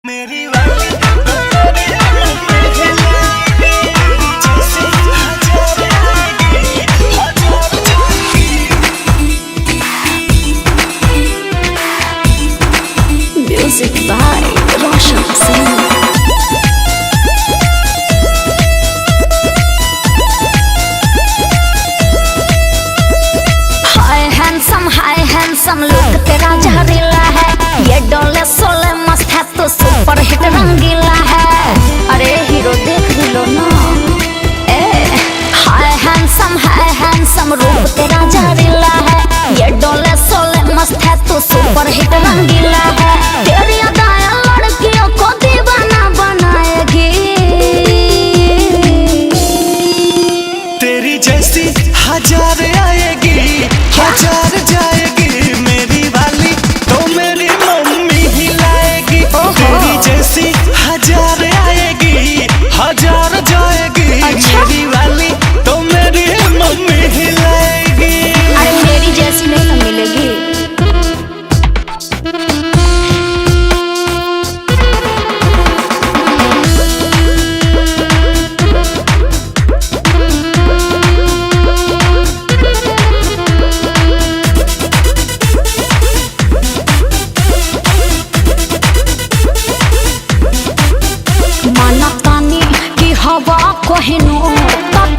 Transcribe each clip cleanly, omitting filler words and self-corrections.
मेरी वाली Music by Roshan Singh. Hi handsome look तेरा जहरीला है, ये डोले सोले मस्त है तो सुपर हिट रंगीला है। अरे हीरो देख भी लो ना। हाय हैंडसम रूप तेरा जहरीला है, ये डोले सोले मस्त है तो सुपर हिट रंगीला है। तेरी अदाएं लड़कियों को दीवाना बनाएगी, तेरी जैसी हजार आएगी हजार जाएगी, मेरी वाली तो मेरी मम्मी ही लाएगी। तेरी जैसी हजार आएगी हजार जाएगी, मेरी वाली तो मेरी मम्मी ही लाएगी। अरे मेरी जैसी नहीं ना मिलेगी।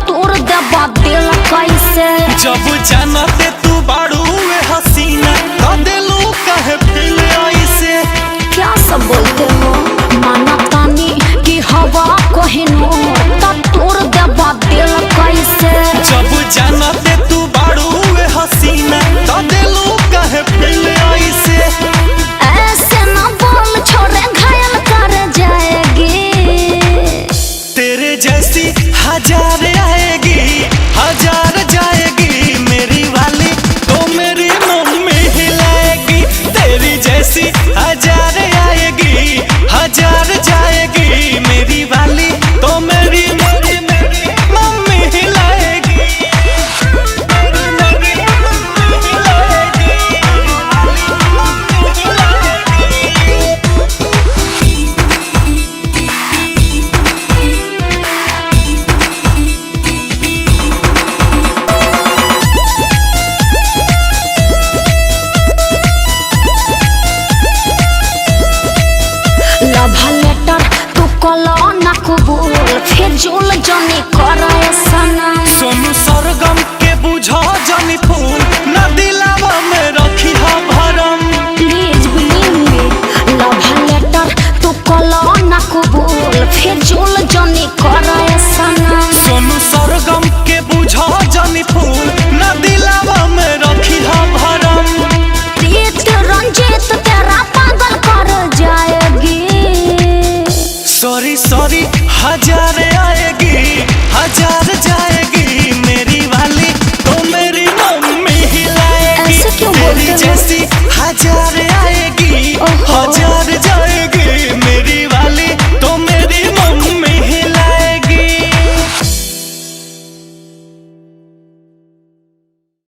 तोर दबा दिल कैसे, जब जानते तू बाड़ू हसीना दिलू कहे फिर ऐसे। क्या सब बोलते हो, माना तानी कि हवा कोहिनूर तब तोर दबा दिल कैसे। जब जानते तू बाड़ू हसीना दिलू कहे फिर ऐसे। ऐसे ना बोल छोरे घायल कर जाएगी, तेरे जैसी हजार आएगी हजार जाएगी, मेरी वाली तो मेरी मम्मी ही लाएगी। तेरी जैसी हजार आएगी हजार जाएगी, मेरी वाली तो मेरी मेरी मेरी मम्मी ही लाएगी। मेरी मम्मी ही लाएगी, मम्मी ही लाएगी। लेटर तू कलो ना कबूल, फिजूल जनी करे सनम। सोनू सरगम के बुझा जानी फूल न दिलावा में रखी हा भरम। Please believe me, love letter तू कलो ना कबूल, फिजूल